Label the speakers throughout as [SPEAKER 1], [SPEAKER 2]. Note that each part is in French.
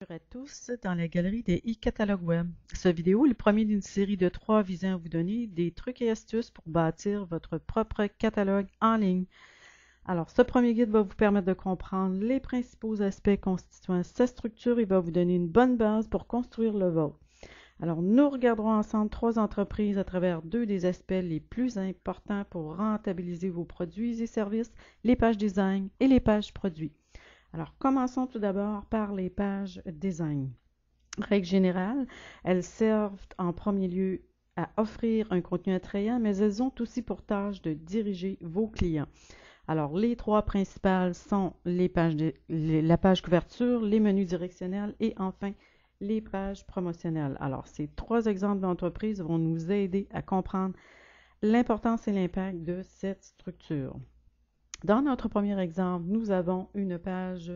[SPEAKER 1] Bonjour à tous dans la galerie des e-catalogues web. Cette vidéo est le premier d'une série de 3 visant à vous donner des trucs et astuces pour bâtir votre propre catalogue en ligne. Alors, ce premier guide va vous permettre de comprendre les principaux aspects constituant sa structure et va vous donner une bonne base pour construire le vôtre. Alors, nous regarderons ensemble 3 entreprises à travers 2 des aspects les plus importants pour rentabiliser vos produits et services, les pages design et les pages produits. Alors, commençons tout d'abord par les pages design. Règle générale, elles servent en premier lieu à offrir un contenu attrayant, mais elles ont aussi pour tâche de diriger vos clients. Alors, les 3 principales sont la page couverture, les menus directionnels et enfin les pages promotionnelles. Alors, ces 3 exemples d'entreprises vont nous aider à comprendre l'importance et l'impact de cette structure. Dans notre premier exemple, nous avons une page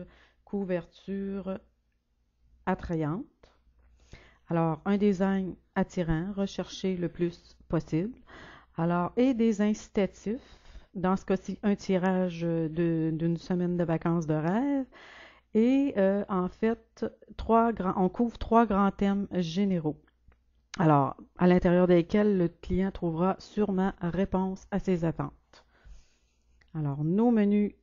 [SPEAKER 1] couverture attrayante. Alors, un design attirant, recherché le plus possible. Alors, et des incitatifs. Dans ce cas-ci, un tirage d'une semaine de vacances de rêve. Et en fait, on couvre 3 grands thèmes généraux. Alors, à l'intérieur desquels le client trouvera sûrement réponse à ses attentes. Alors, nos menus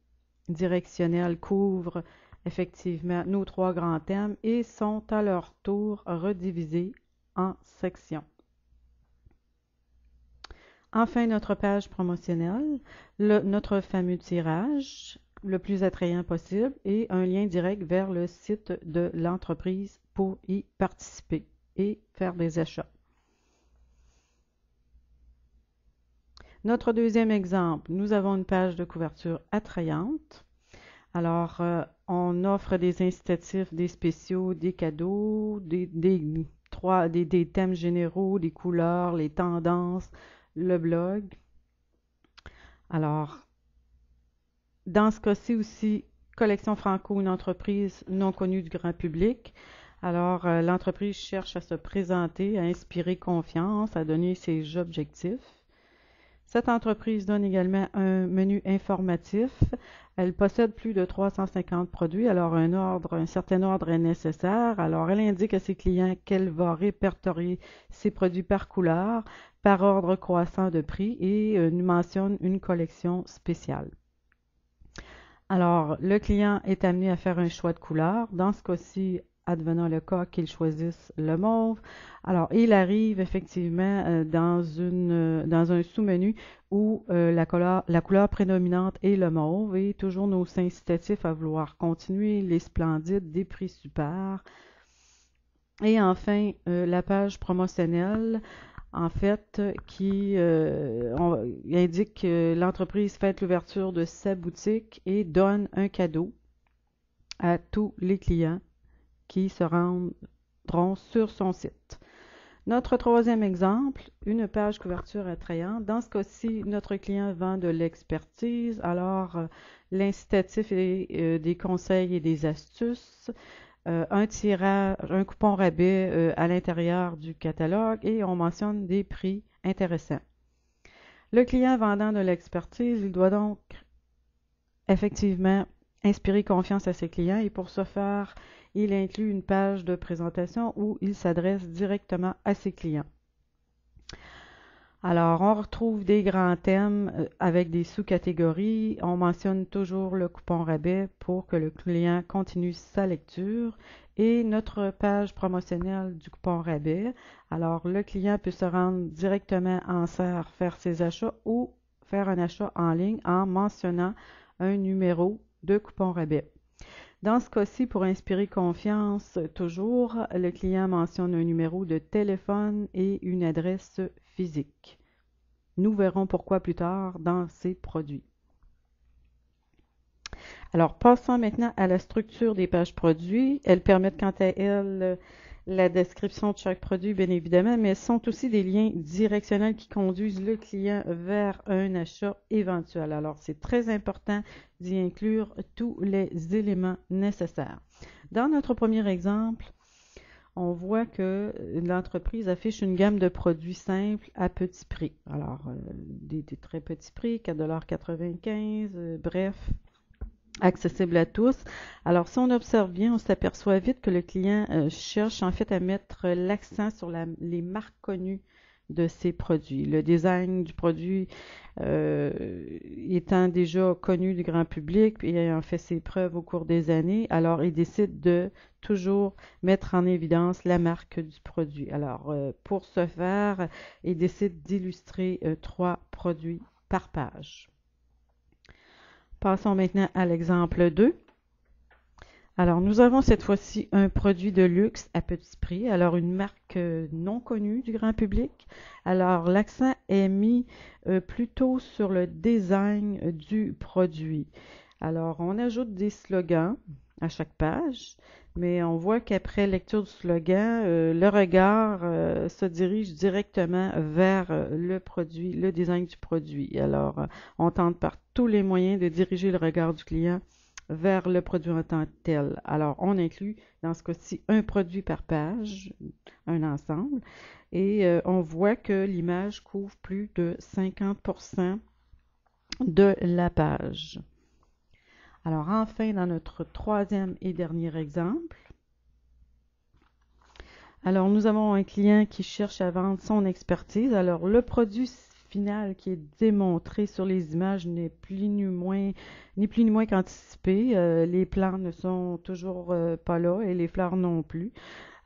[SPEAKER 1] directionnels couvrent effectivement nos 3 grands thèmes et sont à leur tour redivisés en sections. Enfin, notre page promotionnelle, notre fameux tirage le plus attrayant possible et un lien direct vers le site de l'entreprise pour y participer et faire des achats. Notre deuxième exemple, nous avons une page de couverture attrayante. Alors, on offre des incitatifs, des spéciaux, des cadeaux, des thèmes généraux, des couleurs, les tendances, le blog. Alors, dans ce cas-ci aussi, Collection Franco, une entreprise non connue du grand public. Alors, l'entreprise cherche à se présenter, à inspirer confiance, à donner ses objectifs. Cette entreprise donne également un menu informatif. Elle possède plus de 350 produits, alors un certain ordre est nécessaire. Alors, elle indique à ses clients qu'elle va répertorier ses produits par couleur, par ordre croissant de prix et nous mentionne une collection spéciale. Alors, le client est amené à faire un choix de couleur. Dans ce cas-ci, advenant le cas qu'il choisisse le mauve. Alors, il arrive effectivement dans un sous-menu où la couleur prédominante est le mauve et toujours nos incitatifs à vouloir continuer, les splendides, des prix super. Et enfin, la page promotionnelle, en fait, qui indique que l'entreprise fête l'ouverture de sa boutique et donne un cadeau à tous les clients qui se rendront sur son site. Notre troisième exemple, une page couverture attrayante. Dans ce cas-ci, notre client vend de l'expertise. Alors, l'incitatif est des conseils et des astuces, un tirage, un coupon rabais à l'intérieur du catalogue et on mentionne des prix intéressants. Le client vendant de l'expertise, il doit donc effectivement inspirer confiance à ses clients et pour ce faire, il inclut une page de présentation où il s'adresse directement à ses clients. Alors, on retrouve des grands thèmes avec des sous-catégories. On mentionne toujours le coupon rabais pour que le client continue sa lecture et notre page promotionnelle du coupon rabais. Alors, le client peut se rendre directement en serre, faire ses achats ou faire un achat en ligne en mentionnant un numéro de coupon rabais. Dans ce cas-ci, pour inspirer confiance, toujours, le client mentionne un numéro de téléphone et une adresse physique. Nous verrons pourquoi plus tard dans ces produits. Alors, passons maintenant à la structure des pages produits. Elles permettent quant à elles la description de chaque produit, bien évidemment, mais sont aussi des liens directionnels qui conduisent le client vers un achat éventuel. Alors, c'est très important d'y inclure tous les éléments nécessaires. Dans notre premier exemple, on voit que l'entreprise affiche une gamme de produits simples à petit prix. Alors, des très petits prix, 4,95 $, bref. accessible à tous. Alors, si on observe bien, on s'aperçoit vite que le client cherche en fait à mettre l'accent sur les marques connues de ses produits. Le design du produit étant déjà connu du grand public et ayant fait ses preuves au cours des années, alors il décide de toujours mettre en évidence la marque du produit. Alors, pour ce faire, il décide d'illustrer 3 produits par page. Passons maintenant à l'exemple 2. Alors, nous avons cette fois-ci un produit de luxe à petit prix, alors une marque non connue du grand public. Alors, l'accent est mis plutôt sur le design du produit. Alors, on ajoute des slogans à chaque page, mais on voit qu'après lecture du slogan, le regard se dirige directement vers le produit, le design du produit. Alors, on tente par tous les moyens de diriger le regard du client vers le produit en tant que tel. Alors, on inclut dans ce cas-ci un produit par page, un ensemble, et on voit que l'image couvre plus de 50% de la page. Alors, enfin, dans notre troisième et dernier exemple, alors nous avons un client qui cherche à vendre son expertise. Alors, le produit final qui est démontré sur les images n'est plus ni moins qu'anticipé. Les plants ne sont toujours pas là et les fleurs non plus.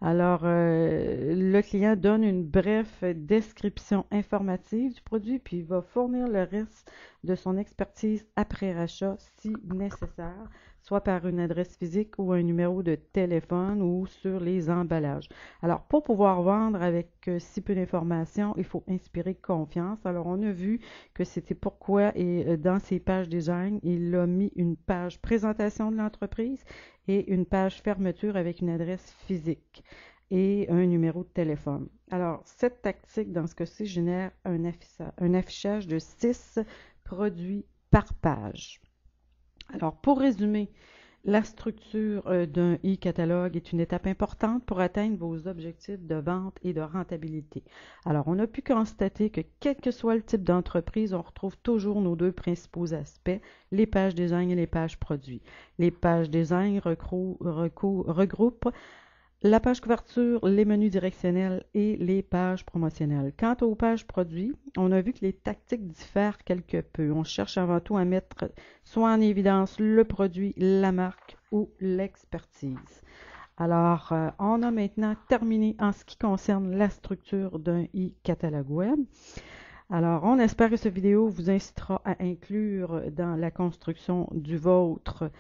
[SPEAKER 1] Alors, le client donne une brève description informative du produit, puis il va fournir le reste de son expertise après rachat si nécessaire, soit par une adresse physique ou un numéro de téléphone ou sur les emballages. Alors, pour pouvoir vendre avec si peu d'informations, il faut inspirer confiance. Alors, on a vu que c'était pourquoi, et dans ses pages design, il a mis une page présentation de l'entreprise et une page fermeture avec une adresse physique et un numéro de téléphone. Alors, cette tactique, dans ce cas-ci, génère un affichage de 6 produits par page. Alors, pour résumer, la structure d'un e-catalogue est une étape importante pour atteindre vos objectifs de vente et de rentabilité. Alors, on a pu constater que quel que soit le type d'entreprise, on retrouve toujours nos 2 principaux aspects, les pages design et les pages produits. Les pages design regroupent la page couverture, les menus directionnels et les pages promotionnelles. Quant aux pages produits, on a vu que les tactiques diffèrent quelque peu. On cherche avant tout à mettre soit en évidence le produit, la marque ou l'expertise. Alors, on a maintenant terminé en ce qui concerne la structure d'un e-catalogue web. Alors, on espère que cette vidéo vous incitera à inclure dans la construction du vôtre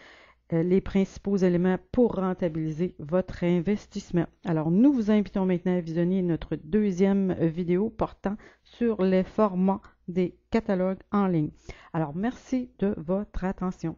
[SPEAKER 1] les principaux éléments pour rentabiliser votre investissement. Alors, nous vous invitons maintenant à visionner notre deuxième vidéo portant sur les formats des catalogues en ligne. Alors, merci de votre attention.